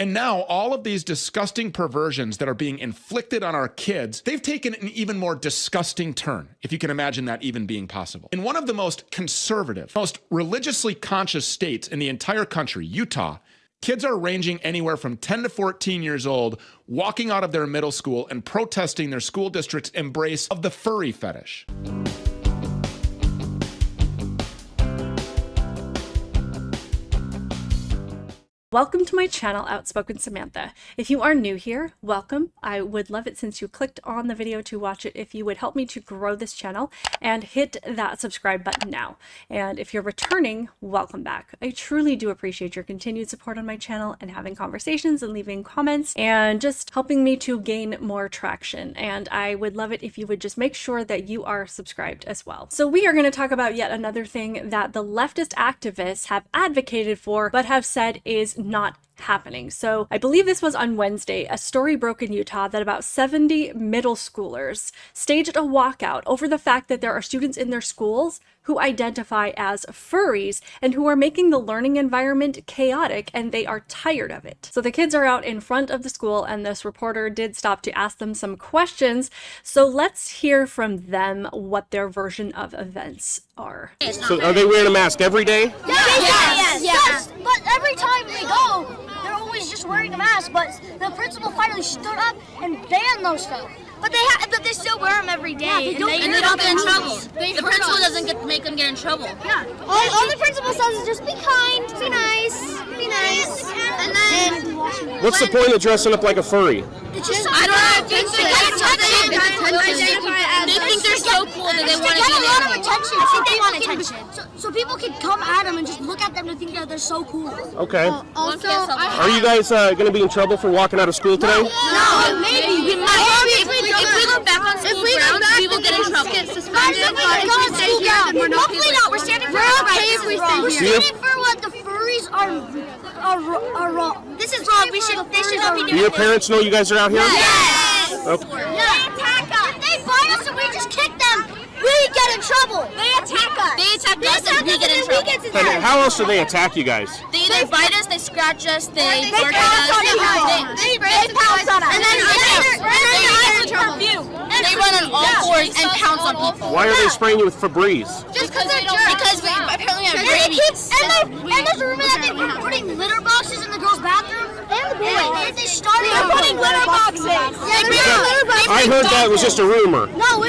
And now all of these disgusting perversions that are being inflicted on our kids, they've taken an even more disgusting turn, if you can imagine that even being possible. In one of the most conservative, most religiously conscious states in the entire country, Utah, kids are ranging anywhere from 10 to 14 years old, walking out of their middle school and protesting their school district's embrace of the furry fetish. Welcome to my channel, Outspoken Samantha. If you are new here, welcome. I would love it since you clicked on the video to watch it if you would help me to grow this channel and hit that subscribe button now. And if you're returning, welcome back. I truly do appreciate your continued support on my channel and having conversations and leaving comments and just helping me to gain more traction. And I would love it if you would just make sure that you are subscribed as well. So we are going to talk about yet another thing that the leftist activists have advocated for but have said is not happening. So I believe this was on Wednesday. A story broke in Utah that about 70 middle schoolers staged a walkout over the fact that there are students in their schools who identify as furries and who are making the learning environment chaotic, and they are tired of it. So the kids are out in front of the school, and this reporter did stop to ask them some questions. So let's hear from them what their version of events are. So are they wearing a mask every day? Yes. But every time they go, they're always just wearing a mask. But the principal finally stood up and banned those stuff. But they still wear them every day, and they don't get in trouble. The principal doesn't make them get in trouble. Yeah. All the principal says is just be kind, be nice, be nice. And then What's the point of dressing up like a furry? it's just I don't know. They think they're so cool that they want to get a lot of be attention. I think they want attention. So people can come at them and just look at them and think that they're so cool. Okay. Also, Are you guys going to be in trouble for walking out of school today? no, maybe we might. If we go back on school grounds, we will get in trouble. Hopefully not. We're standing for our rights. We're standing for what the furries are wrong. This is wrong. They should not be Do doing your this. parents know you guys are out here? Yes. Okay. They attack us. If they bite us and we just kick them, we get in trouble. They attack us. They attack us and we get in trouble. And how else do they attack you guys? They either bite us, they scratch us, they bark pounce on at us. us. They pounce on us. And then they run on all fours and pounce on people. Why are they spraying you with febreze? Just because we apparently have rabies. And there's a rumor that they were putting litter boxes in the girls' bathroom. And the boys. They started putting litter boxes. I heard that was just a rumor. No,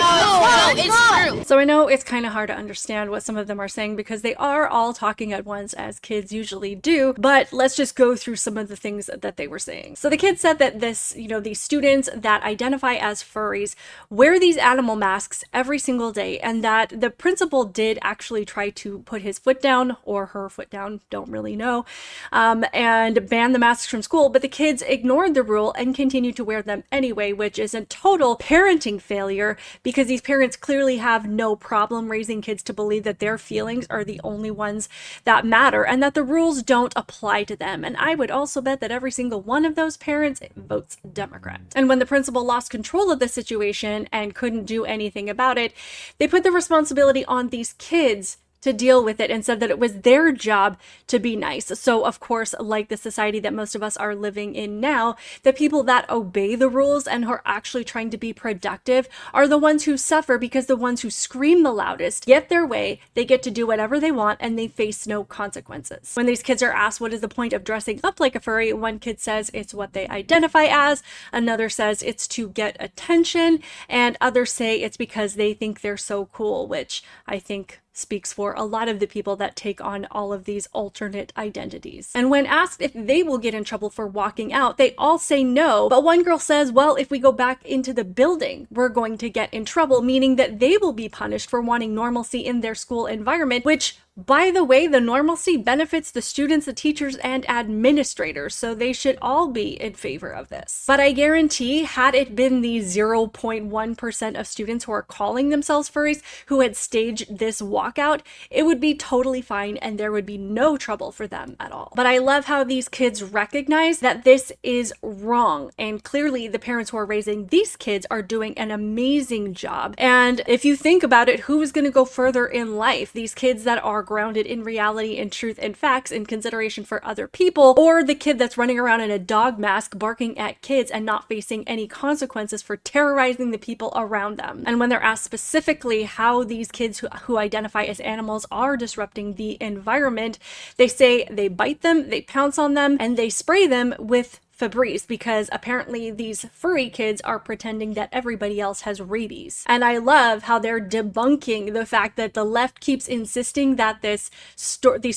It's true. So I know it's kind of hard to understand what some of them are saying because they are all talking at once, as kids usually do, but let's just go through some of the things that they were saying. So the kids said that these students that identify as furries wear these animal masks every single day, and that the principal did actually try to put his foot down, or her foot down, don't really know, and ban the masks from school, but the kids ignored the rule and continued to wear them anyway, which is a total parenting failure because these parents clearly have no problem raising kids to believe that their feelings are the only ones that matter and that the rules don't apply to them. And I would also bet that every single one of those parents votes Democrat. And when the principal lost control of the situation and couldn't do anything about it, they put the responsibility on these kids to deal with it and said that it was their job to be nice. So of course, like the society that most of us are living in now, the people that obey the rules and who are actually trying to be productive are the ones who suffer because the ones who scream the loudest get their way, they get to do whatever they want, and they face no consequences. When these kids are asked what is the point of dressing up like a furry, one kid says it's what they identify as, another says it's to get attention, and others say it's because they think they're so cool, which I think speaks for a lot of the people that take on all of these alternate identities. And when asked if they will get in trouble for walking out, they all say no. But one girl says, well, if we go back into the building, we're going to get in trouble, meaning that they will be punished for wanting normalcy in their school environment, which, by the way, the normalcy benefits the students, the teachers, and administrators, so they should all be in favor of this. But I guarantee, had it been the 0.1% of students who are calling themselves furries who had staged this walkout, it would be totally fine and there would be no trouble for them at all. But I love how these kids recognize that this is wrong, and clearly the parents who are raising these kids are doing an amazing job. And if you think about it, who is going to go further in life? These kids that are grounded in reality and truth and facts in consideration for other people, or the kid that's running around in a dog mask barking at kids and not facing any consequences for terrorizing the people around them. And when they're asked specifically how these kids who identify as animals are disrupting the environment, they say they bite them, they pounce on them, and they spray them with febreze, because apparently these furry kids are pretending that everybody else has rabies. And I love how they're debunking the fact that the left keeps insisting that these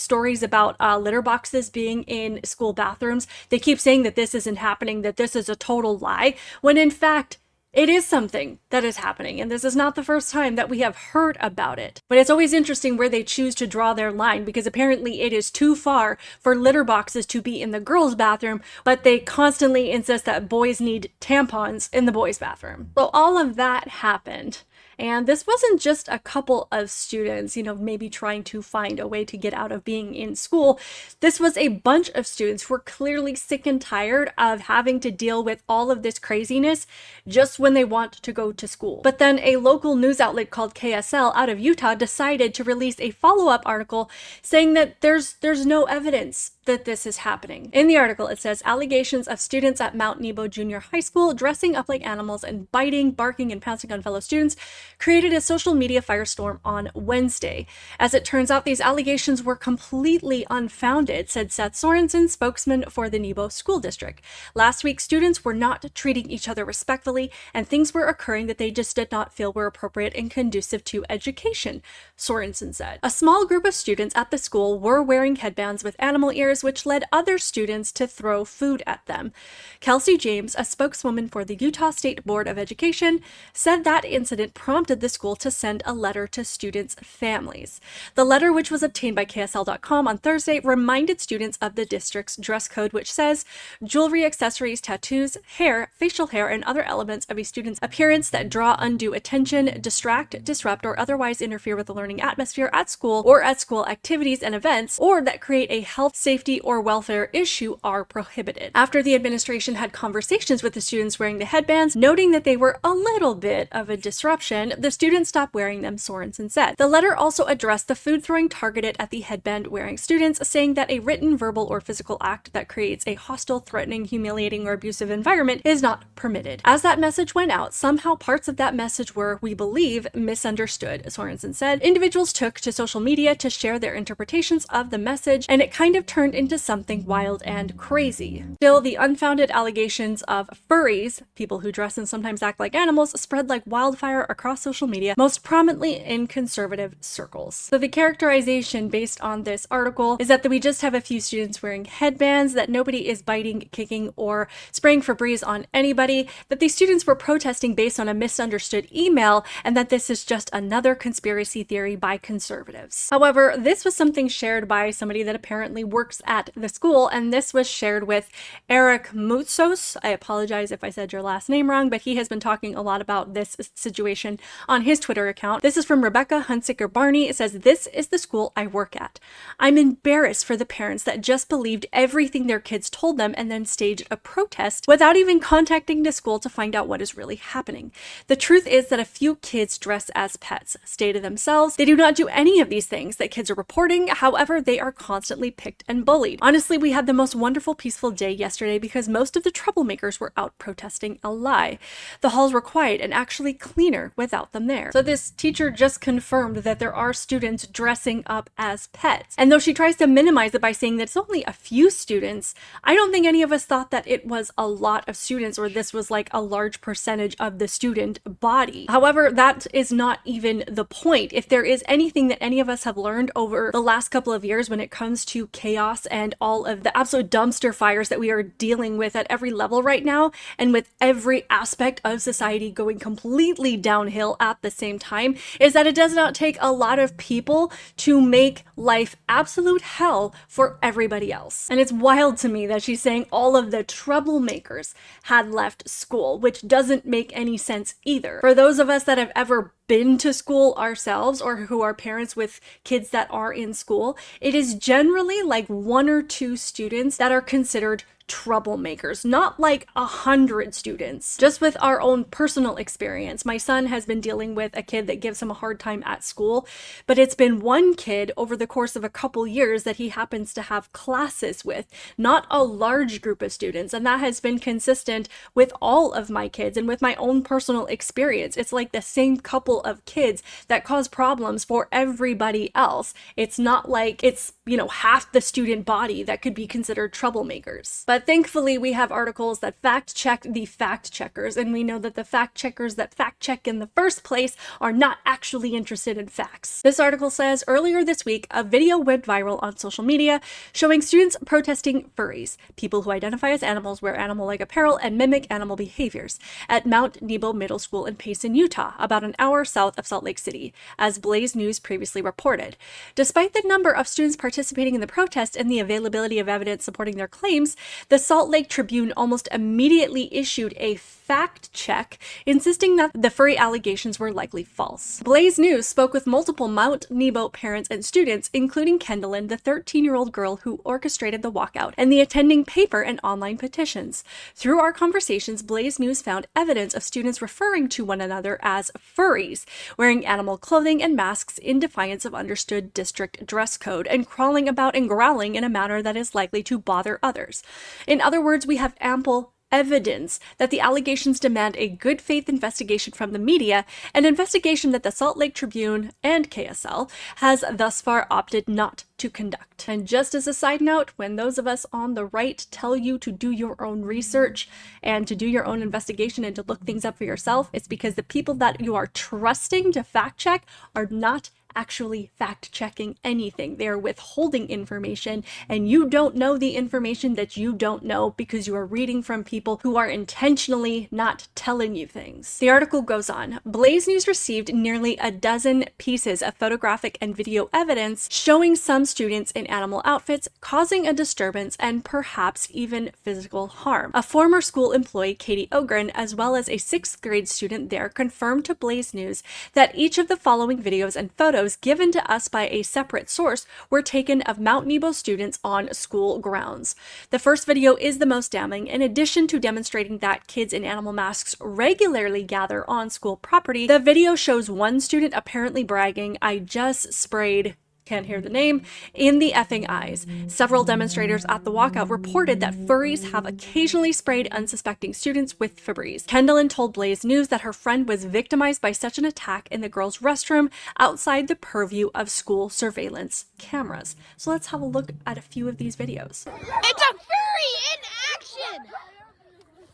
stories about litter boxes being in school bathrooms, they keep saying that this isn't happening, that this is a total lie, when in fact it is something that is happening, and this is not the first time that we have heard about it. But it's always interesting where they choose to draw their line, because apparently it is too far for litter boxes to be in the girls' bathroom, but they constantly insist that boys need tampons in the boys' bathroom. So all of that happened. And this wasn't just a couple of students, maybe trying to find a way to get out of being in school. This was a bunch of students who were clearly sick and tired of having to deal with all of this craziness just when they want to go to school. But then a local news outlet called KSL out of Utah decided to release a follow-up article saying that there's no evidence that this is happening. In the article, it says allegations of students at Mount Nebo Junior High School dressing up like animals and biting, barking, and pouncing on fellow students created a social media firestorm on Wednesday. As it turns out, these allegations were completely unfounded, said Seth Sorensen, spokesman for the Nebo School District. Last week, students were not treating each other respectfully, and things were occurring that they just did not feel were appropriate and conducive to education, Sorensen said. A small group of students at the school were wearing headbands with animal ears, which led other students to throw food at them. Kelsey James, a spokeswoman for the Utah State Board of Education, said that incident prompted the school to send a letter to students' families. The letter, which was obtained by KSL.com on Thursday, reminded students of the district's dress code, which says jewelry, accessories, tattoos, hair, facial hair, and other elements of a student's appearance that draw undue attention, distract, disrupt, or otherwise interfere with the learning atmosphere at school or at school activities and events, or that create a health, safety, or welfare issue are prohibited. After the administration had conversations with the students wearing the headbands, noting that they were a little bit of a disruption, the students stopped wearing them, Sorensen said. The letter also addressed the food throwing targeted at the headband-wearing students, saying that a written, verbal, or physical act that creates a hostile, threatening, humiliating, or abusive environment is not permitted. As that message went out, somehow parts of that message were, we believe, misunderstood, Sorensen said. Individuals took to social media to share their interpretations of the message, and it kind of turned into something wild and crazy. Still, the unfounded allegations of furries, people who dress and sometimes act like animals, spread like wildfire across social media, most prominently in conservative circles. So the characterization based on this article is that we just have a few students wearing headbands, that nobody is biting, kicking, or spraying Febreze on anybody, that these students were protesting based on a misunderstood email, and that this is just another conspiracy theory by conservatives. However, this was something shared by somebody that apparently works at the school, and this was shared with Eric Moutsos. I apologize if I said your last name wrong, but he has been talking a lot about this situation on his Twitter account. This is from Rebecca Hunsicker Barney. It says, "This is the school I work at. I'm embarrassed for the parents that just believed everything their kids told them and then staged a protest without even contacting the school to find out what is really happening. The truth is that a few kids dress as pets, stay to themselves. They do not do any of these things that kids are reporting. However, they are constantly picked and bullied. Honestly, we had the most wonderful, peaceful day yesterday because most of the troublemakers were out protesting a lie. The halls were quiet and actually cleaner without them there." So this teacher just confirmed that there are students dressing up as pets. And though she tries to minimize it by saying that it's only a few students, I don't think any of us thought that it was a lot of students or this was like a large percentage of the student body. However, that is not even the point. If there is anything that any of us have learned over the last couple of years when it comes to chaos and all of the absolute dumpster fires that we are dealing with at every level right now, and with every aspect of society going completely downhill at the same time, is that it does not take a lot of people to make life absolute hell for everybody else. And it's wild to me that she's saying all of the troublemakers had left school, which doesn't make any sense either. For those of us that have ever been to school ourselves or who are parents with kids that are in school, it is generally like 1 or 2 students that are considered troublemakers, not like 100 students. Just with our own personal experience, my son has been dealing with a kid that gives him a hard time at school, but it's been one kid over the course of a couple years that he happens to have classes with, not a large group of students, and that has been consistent with all of my kids and with my own personal experience. It's like the same couple of kids that cause problems for everybody else. It's not like it's, half the student body that could be considered troublemakers. But thankfully, we have articles that fact check the fact checkers, and we know that the fact checkers that fact check in the first place are not actually interested in facts. This article says, earlier this week, a video went viral on social media showing students protesting furries, people who identify as animals, wear animal-like apparel, and mimic animal behaviors, at Mount Nebo Middle School in Payson, Utah, about an hour south of Salt Lake City, as Blaze News previously reported. Despite the number of students participating in the protest and the availability of evidence supporting their claims, the Salt Lake Tribune almost immediately issued a fact check, insisting that the furry allegations were likely false. Blaze News spoke with multiple Mount Nebo parents and students, including Kendallin, the 13-year-old girl who orchestrated the walkout, and the attending paper and online petitions. Through our conversations, Blaze News found evidence of students referring to one another as furries, wearing animal clothing and masks in defiance of understood district dress code, and crawling about and growling in a manner that is likely to bother others. In other words, we have ample evidence that the allegations demand a good faith investigation from the media, an investigation that the Salt Lake Tribune and KSL has thus far opted not to conduct. And just as a side note, when those of us on the right tell you to do your own research and to do your own investigation and to look things up for yourself, it's because the people that you are trusting to fact check are not actually fact-checking anything. They are withholding information, and you don't know the information that you don't know because you are reading from people who are intentionally not telling you things. The article goes on. Blaze News received nearly a dozen pieces of photographic and video evidence showing some students in animal outfits causing a disturbance and perhaps even physical harm. A former school employee, Katie Ogren, as well as a 6th grade student there, confirmed to Blaze News that each of the following videos and photos given to us by a separate source were taken of Mount Nebo students on school grounds. The first video is the most damning. In addition to demonstrating that kids in animal masks regularly gather on school property, the video shows one student apparently bragging, "I just sprayed," can't hear the name, "in the effing eyes." Several demonstrators at the walkout reported that furries have occasionally sprayed unsuspecting students with febreze. Kendallin told Blaze News that her friend was victimized by such an attack in the girls' restroom outside the purview of school surveillance cameras. So let's have a look at a few of these videos. It's a furry in action!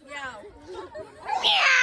Meow. Meow!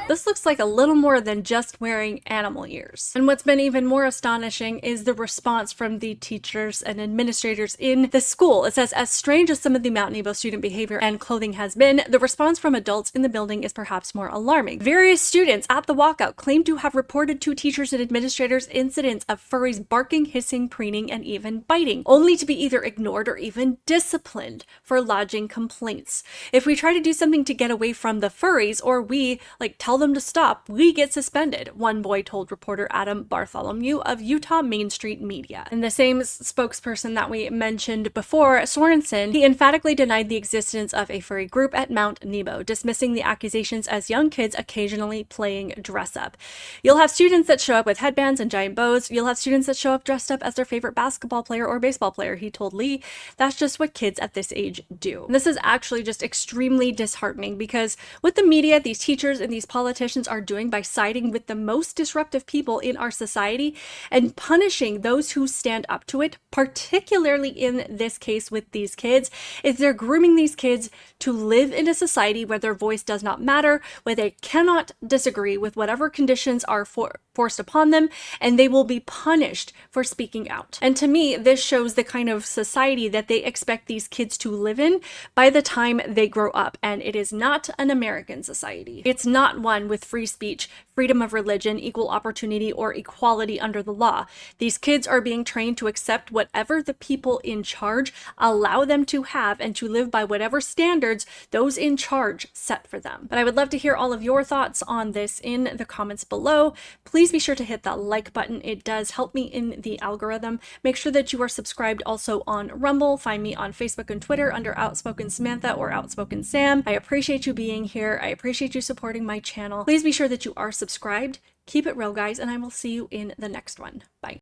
This looks like a little more than just wearing animal ears. And what's been even more astonishing is the response from the teachers and administrators in the school. It says, as strange as some of the Mount Nebo student behavior and clothing has been, the response from adults in the building is perhaps more alarming. Various students at the walkout claim to have reported to teachers and administrators incidents of furries barking, hissing, preening, and even biting, only to be either ignored or even disciplined for lodging complaints. If we try to do something to get away from the furries, or we tell them to stop, we get suspended, one boy told reporter Adam Bartholomew of Utah Main Street Media. And the same spokesperson that we mentioned before, Sorensen, he emphatically denied the existence of a furry group at Mount Nebo, dismissing the accusations as young kids occasionally playing dress up. You'll have students that show up with headbands and giant bows. You'll have students that show up dressed up as their favorite basketball player or baseball player, he told Lee. That's just what kids at this age do. And this is actually just extremely disheartening because what the media, these teachers, and these politicians are doing by siding with the most disruptive people in our society and punishing those who stand up to it, particularly in this case with these kids, is they're grooming these kids to live in a society where their voice does not matter, where they cannot disagree with whatever conditions are forced upon them, and they will be punished for speaking out. And to me, this shows the kind of society that they expect these kids to live in by the time they grow up, and it is not an American society. It's not one with free speech, freedom of religion, equal opportunity, or equality under the law. These kids are being trained to accept whatever the people in charge allow them to have and to live by whatever standards those in charge set for them. But I would love to hear all of your thoughts on this in the comments below. Please be sure to hit that like button. It does help me in the algorithm. Make sure that you are subscribed also on Rumble. Find me on Facebook and Twitter under Outspoken Samantha or Outspoken Sam. I appreciate you being here. I appreciate you supporting my channel. Please be sure that you are subscribed. Keep it real, guys, and I will see you in the next one. Bye.